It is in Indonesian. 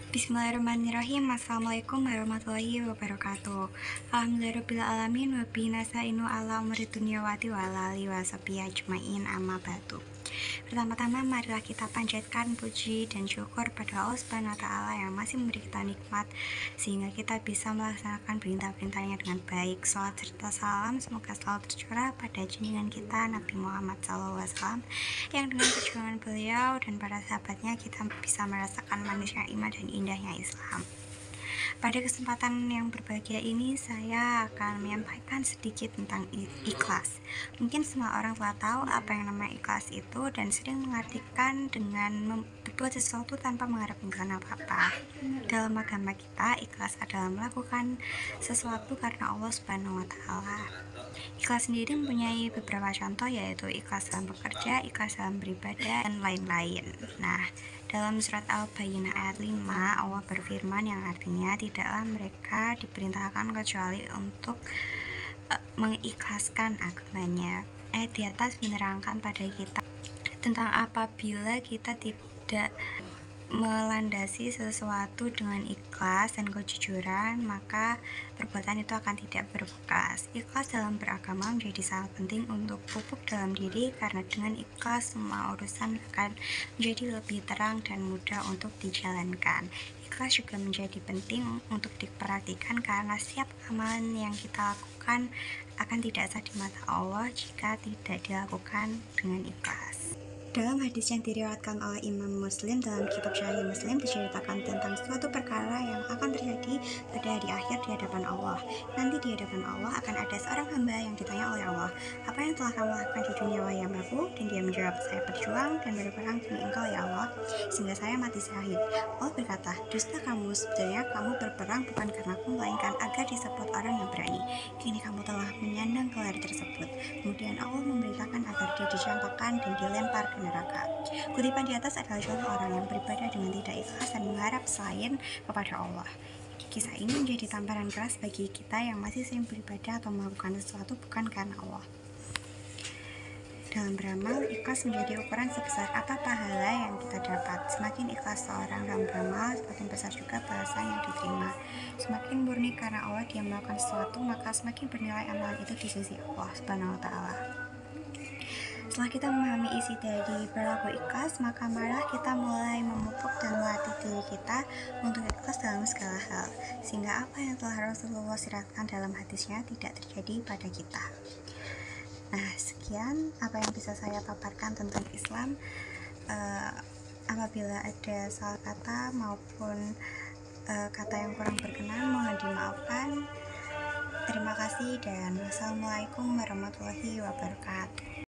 Bismillahirrahmanirrahim. Assalamualaikum warahmatullahi wabarakatuh. Alhamdulillahirrahmanirrahim. Wabihi nasta'inu ala umuri dunya wa ala alihi wa sahbihi ajmain, amma ba'du. Pertama-tama marilah kita panjatkan puji dan syukur pada Allah Subhanahu wa taala yang masih memberi kita nikmat sehingga kita bisa melaksanakan perintah-perintahnya dengan baik. Salat serta salam semoga selalu tercurah pada junjungan kita Nabi Muhammad SAW, yang dengan perjuangan beliau dan para sahabatnya kita bisa merasakan manisnya iman dan indahnya Islam. Pada kesempatan yang berbahagia ini, saya akan menyampaikan sedikit tentang ikhlas. Mungkin semua orang telah tahu apa yang namanya ikhlas itu dan sering mengartikan dengan berbuat sesuatu tanpa mengharap imbalan apa-apa. Dalam agama kita, ikhlas adalah melakukan sesuatu karena Allah Subhanahu wa taala. Ikhlas sendiri mempunyai beberapa contoh, yaitu ikhlas dalam bekerja, ikhlas dalam beribadah, dan lain-lain. Nah, dalam surat Al-Bayyinah ayat 5, Allah berfirman yang artinya tidaklah mereka diperintahkan kecuali untuk mengikhlaskan agamanya. Ayat di atas menerangkan pada kita tentang apabila kita tidak melandasi sesuatu dengan ikhlas dan kejujuran, maka perbuatan itu akan tidak berbekas. Ikhlas dalam beragama menjadi sangat penting untuk pupuk dalam diri, karena dengan ikhlas semua urusan akan menjadi lebih terang dan mudah untuk dijalankan. Ikhlas juga menjadi penting untuk diperhatikan karena setiap amalan yang kita lakukan akan tidak sah di mata Allah jika tidak dilakukan dengan ikhlas. Dalam hadis yang diriwayatkan oleh Imam Muslim dalam kitab Sahih Muslim, diceritakan tentang suatu perkara yang akan terjadi pada hari akhir di hadapan Allah. Nanti di hadapan Allah akan ada seorang hamba yang ditanya oleh Allah, "Apa yang telah kamu lakukan di dunia wahai hambaku?" Dan dia menjawab, "Saya berjuang dan berperang demi Engkau ya Allah, sehingga saya mati syahid." Allah berkata, "Dusta kamu, sebenarnya kamu berperang bukan karena aku, melainkan agar disebut orang yang berani. Kini kamu telah menyandang gelar tersebut." Kemudian Allah memerintahkan agar dia dicampakkan dan dilempar ke neraka. Kutipan di atas adalah contoh orang yang beribadah dengan tidak ikhlas dan mengharap selain kepada Allah. Kisah ini menjadi tamparan keras bagi kita yang masih sering beribadah atau melakukan sesuatu bukan karena Allah. Dalam beramal, ikhlas menjadi ukuran sebesar apa pahala yang kita dapat. Semakin ikhlas seorang dalam beramal, semakin besar juga balasan yang diterima. Semakin murni karena Allah dia melakukan sesuatu, maka semakin bernilai amalan itu di sisi Allah Subhanahu wa taala. Setelah kita memahami isi dari perilaku ikhlas, maka marilah kita mulai memupuk dan melatih diri kita untuk ikhlas dalam segala hal, sehingga apa yang telah Rasulullah syaratkan dalam hadisnya tidak terjadi pada kita. Nah, sekian apa yang bisa saya paparkan tentang Islam. Apabila ada salah kata maupun kata yang kurang berkenan, mohon dimaafkan. Terima kasih dan wassalamualaikum warahmatullahi wabarakatuh.